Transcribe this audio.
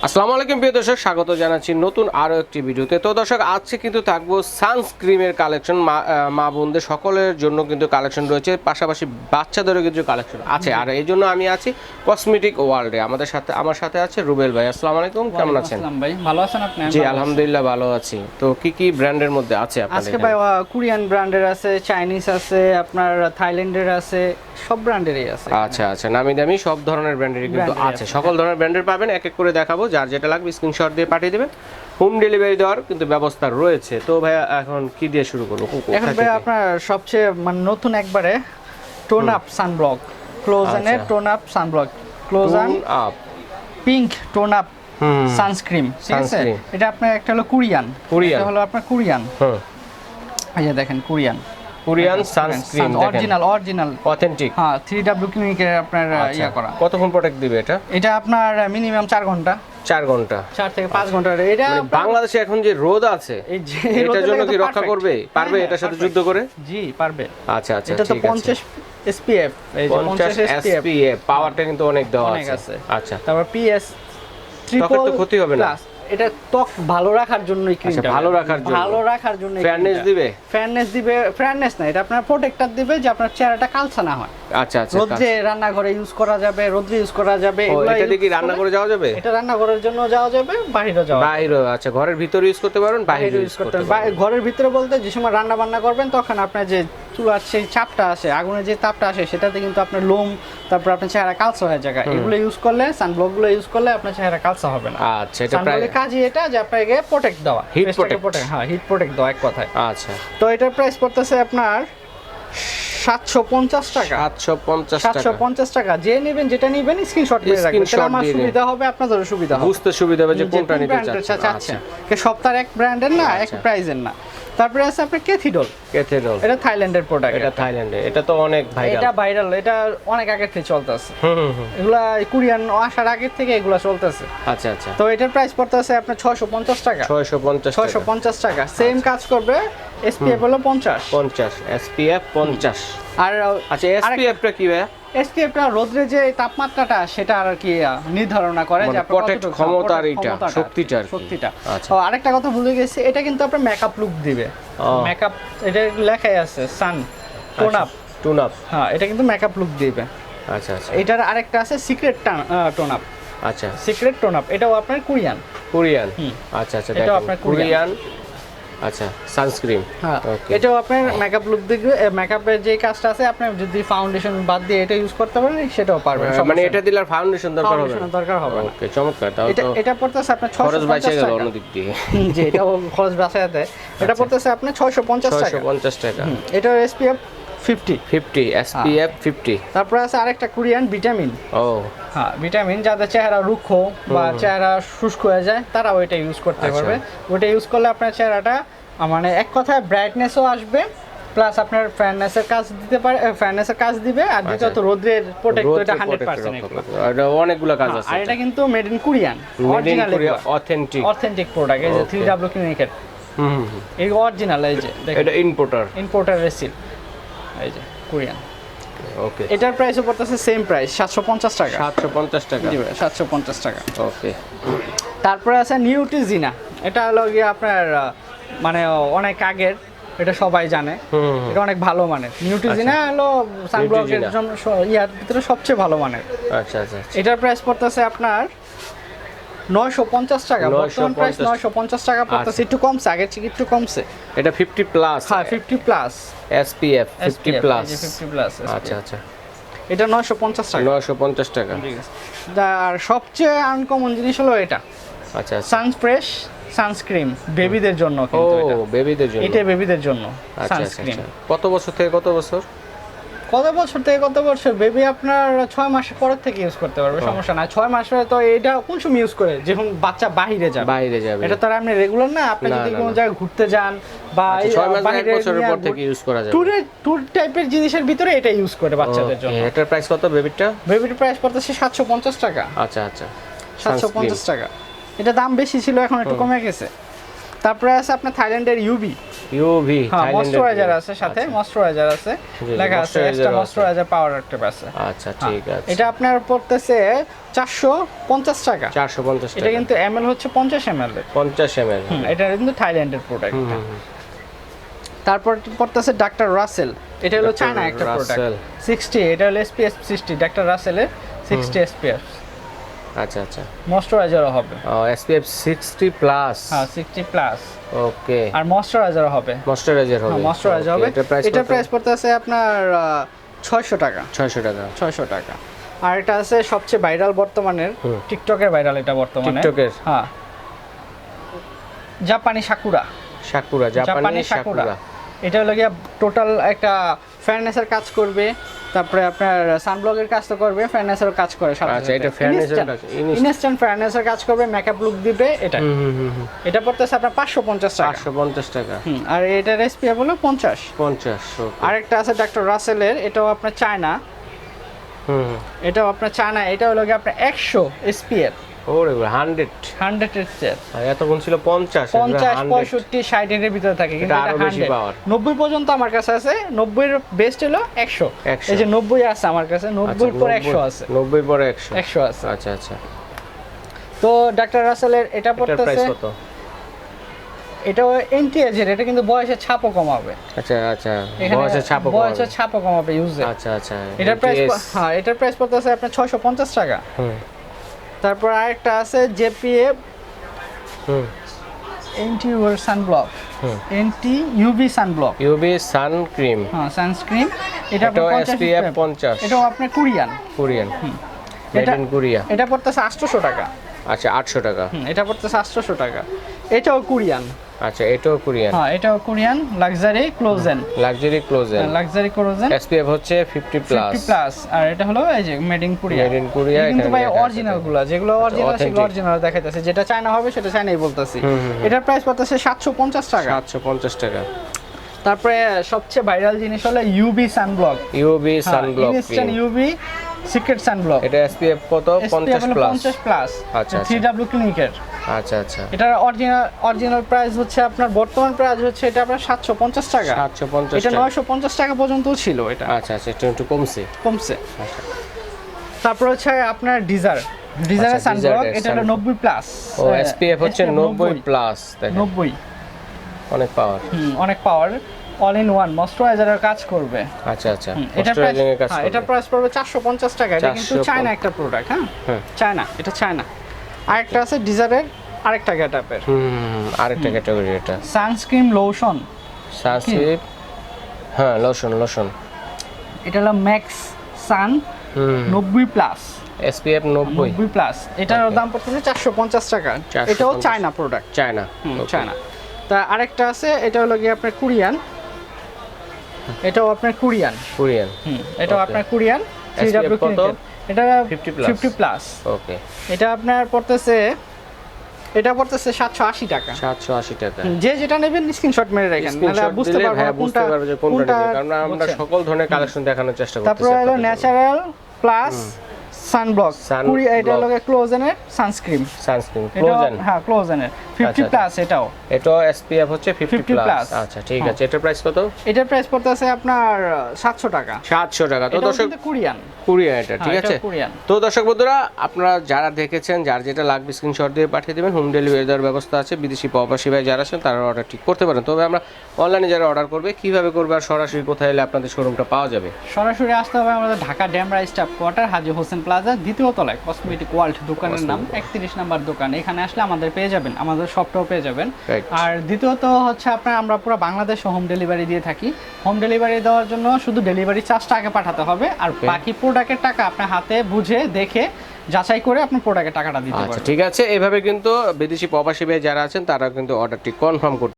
আসসালামু আলাইকুম প্রিয় দর্শক, স্বাগত জানাচ্ছি নতুন আরও একটি ভিডিওতে। তো দর্শক, আজকে কিন্তু থাকবো সানস্ক্রিমের কালেকশন। মা বোনদের সকলের জন্য কিন্তু কালেকশন রয়েছে, পাশাপাশি বাচ্চাদেরও কিছু কালেকশন আছে। আর এই জন্য আমি আছি কসমেটিক ওয়ার্ল্ডে। আমার সাথে আছে রুবেল ভাই। আসসালামু আলাইকুম, কেমন আছেন ভাই? ভালো আছেন আপনি? জি আলহামদুলিল্লাহ ভালো আছি। তো কি কি ব্র্যান্ডের মধ্যে আছে আপনাদের? আজকে ভাই কোরিয়ান ব্র্যান্ডের আছে, চাইনিজ আছে, আপনার থাইল্যান্ডের আছে, সব ব্র্যান্ডেরই আছে। আচ্ছা আচ্ছা, নামি দামি সব ধরনের ব্র্যান্ডেরই কিন্তু আছে। সকল ধরনের ব্র্যান্ডের পাবেন, এক এক করে দেখাবো। যার যেটা লাগবে স্ক্রিনশট দিয়ে পাঠিয়ে দেবেন। হোম ডেলিভারি দেওয়ার কিন্তু ব্যবস্থা রয়েছে। তো ভাইয়া এখন কি দিয়ে শুরু করবো? এখন ভাই আপনার সবচেয়ে মানে নতুন একবারে টোন আপ সানব্লক, ক্লোজনের টোন আপ সানব্লক, ক্লোজন up pink tone up sunscreen, ঠিক আছে? এটা আপনার একটা হলো কোরিয়ান, এটা হলো আপনার কোরিয়ান। এই যে দেখেন কোরিয়ান সানস্ক্রিন, অরিজিনাল অথেন্টিক। হ্যাঁ, 3W ক্লিনিকের আপনার ইয়া করা। কতক্ষণ প্রোটেক্ট দিবে এটা? এটা আপনার মিনিমাম 4 ঘন্টা, 4 ঘন্টা, 4 থেকে 5 ঘন্টা। এটা বাংলাদেশে এখন যে রোদ আছে, এই যে এটার জন্য কি রক্ষা করবে? পারবে এটার সাথে যুদ্ধ করে? জি পারবে। আচ্ছা আচ্ছা, এটা তো 50 SPF, এই যে 50 SPF পাওয়ারটা কিন্তু অনেক দেওয়া আছে। আচ্ছা, তারপর PS ত্বকের তো ক্ষতি হবে না? এটা ত্বক ভালো রাখার জন্যই ক্রিমটা, ভালো রাখার জন্য ফেয়ারনেস দিবে, ফেয়ারনেস না, এটা আপনার প্রোটেক্টর দিবে যে আপনার চেহারাটা কালচা না হয়। আচ্ছা আচ্ছা, রোদে রান্নাঘরে ইউজ করা যাবে, রোদে ইউজ করা যাবে। এটা দিয়ে কি রান্নাঘরে যাওয়া যাবে? এটা রান্নাঘরের জন্য যাওয়া যাবে, বাইরেও যাওয়া যাবে। বাইরে, আচ্ছা, ঘরের ভিতরে ইউজ করতে পারবেন, বাইরে ইউজ করতে পারবেন। ঘরের ভিতরে বলতে যে সময় রান্না বান্না করবেন তখন আপনার যে চুলার সেই চাপটা আসে, আগুনের যে তাপটা আসে, সেটাতে কিন্তু আপনার লোম, তারপর আপনার চেহারা কালচা হয়ে যায়। এগুলো ইউজ করলে, সানব্লকগুলো ইউজ করলে আপনার চেহারা কালচা হবে না। আচ্ছা, এটা প্রায় কাজই এটা যে আপনাকে প্রোটেক্ট দেওয়া, হিট প্রোটেক্ট। হ্যাঁ, হিট প্রোটেক্ট দেওয়া এক কথায়। আচ্ছা, তো এটার প্রাইস পড়তেছে আপনার 750 টাকা। 750 টাকা। যে নেবেন, যেটা নেবেন স্ক্রিনশট মেরে রাখবেন, তাহলে আমার সুবিধা হবে, আপনাদেরও সুবিধা হবে, বুঝতে সুবিধা হবে যে কোনটা নিতে চাচ্ছেন। কে সপ্তাহের এক ব্র্যান্ডের না, এক প্রাইজের না। তারপরে আছে আপনার কেথিডল। এটা থাইল্যান্ডের প্রোডাক্ট। এটা তো অনেক ভাইরাল। এটা ভাইরাল, এটা অনেক আগে থেকে চলতেছে। এগুলা কোরিয়ান আসার আগে থেকে এগুলা চলতেছে। আচ্ছা আচ্ছা। তো এটার প্রাইস পড়তেছে আপনার 650 টাকা। 650 টাকা। সেম কাজ করবে। SPF হলো 50 SPF 50। আর আচ্ছা, SPF টা কি ভাই? SPF টা রোদ্রে যে তাপমাত্রাটা সেটা আর কি নির্ধারণ করে যে আপনার কতটুকু ক্ষমতা, এইটা শক্তিটা। আচ্ছা, আরেকটা কথা ভুলে গেছি, এটা কিন্তু আপনার মেকআপ লুক দিবে। মেকআপ, এটা লেখাই আছে সান টোন আপ। হ্যাঁ, এটা কিন্তু মেকআপ লুক দিবে। আচ্ছা আচ্ছা। এটার আরেকটা আছে সিক্রেট টোন আপ। আচ্ছা, সিক্রেট টোন আপ, এটাও আপনার কোরিয়ান। আচ্ছা আচ্ছা, এটাও আপনার কোরিয়ান। আচ্ছা, সানস্ক্রিন। হ্যাঁ, এটাও আপনার মেকআপ লুক দিবে। মেকআপের যে কাজটা আছে, আপনি যদি ফাউন্ডেশন বাদ দিয়ে এটা ইউজ করতে পারেন, সেটাও পারবেন। মানে এটা দিলে আর ফাউন্ডেশন দরকার হবে না। ওকে, চমৎকার। তাও তো এটা পড়তেছে আপনার 650 টাকা। অন্য দিক দিয়ে জি, এটাও খরচ বাঁচায় দেয়। এটা পড়তেছে আপনার 650 টাকা। 650 টাকা। এটা SPF 50 SPF 50। তারপর আছে আরেকটা কোরিয়ান ভিটামিন। হ্যাঁ, ভিটামিন যাদের চেহারা রুক্ষ বা চেহারা শুষ্ক হয়ে যায়, তারা ওইটা ইউজ করতে পারবে। ওইটা ইউজ করলে আপনার চেহারাটা মানে এক কথায় ব্রাইটনেসও আসবে, প্লাস আপনার ফেয়ারনেসের কাজ দিবে। আর দ্বিতীয়ত রোদের প্রোটেক্ট, এটা 100%। এটা অনেকগুলো কাজ আছে। আর এটা কিন্তু made in Korean, original, authentic product. এই যে 3W ক্লিনিকের এই অরিজিনাল। এই যে দেখেন, এটা ইম্পোর্টার রেসিপ। এই যে কোরিয়ান। ওকে, এটার প্রাইসও পড়তেছে সেম প্রাইস, 750 টাকা। 750 টাকা। জি ভাই, 750 টাকা। ওকে। তারপরে আছে নিউট্রিজিনা। এটা হলো গিয়ে আপনার মানে অনেক আগের, এটা সবাই জানে, এটা অনেক ভালো মানের। নিউট্রিজিনা হলো সানব্লকের জন্য ইয়ার ভিতরে সবচেয়ে ভালো মানের। আচ্ছা আচ্ছা। এটার প্রাইস পড়তেছে আপনার 950 টাকা। বর্তমান প্রাইস 950 টাকা পড়তেছে। একটু কমছে, আগের থেকে একটু কমছে। এটা 50 প্লাস। হ্যাঁ, 50 প্লাস SPF 50 প্লাস। 50 প্লাস। আচ্ছা আচ্ছা। এটা 950 টাকা। 950 টাকা। ঠিক আছে। আর সবচেয়ে আনকমন জিনিস হলো এটা। আচ্ছা, সানফ্রেশ সানস্ক্রিন, বেবিদের জন্য কিন্তু এটা। বেবিদের জন্য। এটা বেবিদের জন্য সানস্ক্রিন। কত বছর থেকে কত বছর? কত বছর বেবি আপনার 6 মাসের পর থেকে ইউজ করতে পারবে, সমস্যা নাই। 6 মাসে তো এটা কোন সময় ইউজ করে, যখন বাচ্চা বাইরে যাবে। এটা তো আর আপনি রেগুলার না, আপনি যদি কোনো জায়গায় ঘুরতে যান বা 6 মাস 1 বছরের পর থেকে ইউজ করা যাবে। ট্যুর টাইপের জিনিসের ভিতরে এটা ইউজ করে বাচ্চাদের জন্য। এটার প্রাইস কত বেবিটা? বেবির প্রাইস পড়তেছে 750 টাকা। আচ্ছা আচ্ছা, 750 টাকা। এটা দাম বেশি ছিল, এখন একটু কমে গেছে। তারপরে আছে আপনার থাইল্যান্ডের ইউভি হ্যাঁ ময়েশ্চারাইজার আছে সাথে, ময়েশ্চারাইজার আছে, লেখা আছে এক্সট্রা ময়েশ্চারাইজার পাওয়ার একটা আছে। আচ্ছা ঠিক আছে, এটা আপনার পড়তেছে 450 টাকা। 450 এটা টাকা, কিন্তু ml হচ্ছে 50 ml এর। 50 ml। এটা কিন্তু থাইল্যান্ডের প্রোডাক্ট। তারপর পড়তেছে ডাক্তার রাসেল, এটা হলো চায়না একটা প্রোডাক্ট 60, এটা হলো SPF 60, ডাক্তার রাসেলের 60 SPF। আচ্ছা আচ্ছা, ময়েশ্চারাইজারও হবে। SPF 60 plus. হ্যাঁ 60 প্লাস। ওকে, আর ময়েশ্চারাইজারও হবে। ময়েশ্চারাইজার হবে, ময়েশ্চারাইজার হবে। এটা প্রাইস পড়তেছে আপনার 600 টাকা। 600 টাকা, 600 টাকা। আর এটা আছে সবচেয়ে ভাইরাল বর্তমানের, টিকটকের ভাইরাল এটা বর্তমানে। টিকটকের, হ্যাঁ জাপানি সাকুরা। সাকুরা, জাপানি সাকুরা। এটা হলো গিয়ে টোটাল একটা ফেয়ারনেসের কাজ করবে, তারপরে আপনার সানব্লকের কাজ তো করবে, ফেয়ারনেসের কাজ করে সাথে। আচ্ছা, এটা ফেয়ারনেসের কাজ, ইনস্ট্যান্ট ফেয়ারনেসের কাজ করবে, মেকআপ লুক দিবে এটা। এটা পড়তেছে আপনার 550 টাকা। 550 টাকা। আর এটার SPF হলো 50। আরেকটা আছে ডাক্তার রাসেলের, এটাও আপনার চায়না। এটাও আপনার চায়না, এটা হলো গিয়ে আপনার 100 SPF। ওরে 100 এর চেয়ে এতক্ষণ ছিল 50, 50 65 60 এর ভিতরে থাকে, কিন্তু এটা 90 পর্যন্ত আমার কাছে আছে। 90 এর বেস্ট হলো 100। এই যে 90 আছে আমার কাছে, 90 পর 100 আছে, 90 পর 100 আছে। আচ্ছা আচ্ছা। তো ডাক্তার রাসেলের এটা পড়তেছে, কত? এটাও এন্টি এজের, এটা কিন্তু বয়সের ছাপও কমাবে। আচ্ছা আচ্ছা, বয়সের ছাপও কমাবে ইউজে। আচ্ছা আচ্ছা, এটার প্রাইস, হ্যাঁ এটার প্রাইস পড়তেছে আপনার 650 টাকা। তারপর আরেকটা আছে JPF anti UV sunblock, anti UV sunblock, UV sun cream, হ্যাঁ সানস্ক্রিন। এটা SPF 50। এটাও আপনার কোরিয়ান। Made in Korea. এটা পড়তেছে 800 টাকা। আচ্ছা 800 টাকা। এটা পড়তেছে 800 টাকা। এটাও কোরিয়ান। আচ্ছা, এটাও কোরিয়ান। হ্যাঁ এটাও কোরিয়ান, লাক্সারি ক্লোজেন। লাক্সারি ক্লোজেন, SPF হচ্ছে 50 প্লাস। আর এটা হলো এই যে মেড ইন কোরিয়া। কিন্তু ভাই অরিজিনাল গুলো, যেগুলো অরিজিনাল সেগুলো অরিজিনাল দেখাইতেছে, যেটা চায়না হবে সেটা চায়নাই বলতাছি। এটার প্রাইস পড়তেছে 750 টাকা। 750 টাকা। তারপরে সবচেয়ে ভাইরাল জিনিস হলো UV sunblock. UV sunblock instant UV secret sunblock. এটা SPF কত? 50 প্লাস। আচ্ছা 3W ক্লিনিকের। আচ্ছা আচ্ছা, এটার অরিজিনাল প্রাইস হচ্ছে আপনার, বর্তমান প্রাইস হচ্ছে এটা আপনার 750 টাকা। 750 এটা 950 টাকা পর্যন্ত ছিল এটা। আচ্ছা আচ্ছা, একটু কমছে। আচ্ছা, তারপর হচ্ছে আপনার ডিজারের সানব্লক, এটা হলো 90 প্লাস। ও SPF হচ্ছে 90 প্লাস। 90, অনেক পাওয়ার। অনেক পাওয়ার, অল ইন ওয়ান ময়েশ্চারাইজারের কাজ করবে। আচ্ছা আচ্ছা, এটা প্রাইস পড়বে 450 টাকা। এটা কিন্তু চায়না একটা প্রোডাক্ট। হ্যাঁ চায়না, এটা চায়না। আরেকটা আছে ডিজারের আরেকটা গেটআপের, আরেকটা ক্যাটাগরি। এটা সানস্ক্রিন লোশন, হ্যাঁ লোশন। এটা হলো ম্যাক্স সান 90 প্লাস, SPF 90 প্লাস। এটার দাম পড়তেছে 450 টাকা। এটাও চায়না প্রোডাক্ট, চায়না। তা আরেকটা আছে, এটা হলো গিয়ে আপনার কোরিয়ান। এটাও আপনার কোরিয়ান। এটাও আপনার কোরিয়ান। 3W ক্লিনিকের। এটা 50 প্লাস। ওকে, এটা আপনার পড়তেছে 780 টাকা। 780 টাকা। যে যেটা নেবেন স্ক্রিনশট মেরে রাখেন, নাহলে বুঝতে পারবো কোনটা। কারণ আমরা সকল ধরনের কালেকশন দেখানোর চেষ্টা করতেছি। তারপর হলো ন্যাচারাল প্লাস সানব্লক, এটা হলো ক্লোজেনের সানস্ক্রিন। হ্যাঁ ক্লোজেনের 50 প্লাস। এটাও SPF হচ্ছে 50 প্লাস। আচ্ছা ঠিক আছে, এটার প্রাইস কত? এটার প্রাইস পড়তেছে আপনার 700 টাকা। 700 টাকা। তো দর্শক, কোরিয়ান এটা ঠিক আছে। তো দর্শক বন্ধুরা, আপনারা যারা দেখেছেন, যার যেটা লাগবে স্ক্রিনশট দিয়ে পাঠিয়ে দেবেন। হোম ডেলিভারি দেওয়ার ব্যবস্থা আছে। বিদেশি প্রবাসী ভাই যারা আছেন তারা অর্ডার ঠিক করতে পারেন। তবে আমরা অনলাইনে যারা অর্ডার করবে কিভাবে করবে, আর সরাসরি কোথায় এলে আপনাদের শোরুমটা পাওয়া যাবে? সরাসরি আসতে হবে আমাদের ঢাকা ড্যামরা স্টাফ কোয়ার্টার, হাজী হোসেন প্লাজা, দ্বিতীয় তলায়, কসমেটিক ওয়ার্ল্ড দোকানের নাম, 31 নাম্বার দোকান। এখানে আসলে আমাদের পেয়ে যাবেন, আমাদের শপটাও পেয়ে যাবেন। আর দ্বিতীয়ত হচ্ছে আপনার, আমরা পুরো বাংলাদেশে হোম ডেলিভারি দিয়ে থাকি। হোম ডেলিভারি দেওয়ার জন্য শুধু ডেলিভারি চার্জটা আগে পাঠাতে হবে, আর বাকি প্রোডাক্টের টাকা আপনার হাতে বুঝে দেখে যাচাই করে আপনি প্রোডাক্টের টাকাটা দিতে পারবেন। ঠিক আছে, এভাবে কিন্তু বিদেশি প্রবাসী ভাই যারা আছেন তারা কিন্তু অর্ডারটি কনফার্ম করতে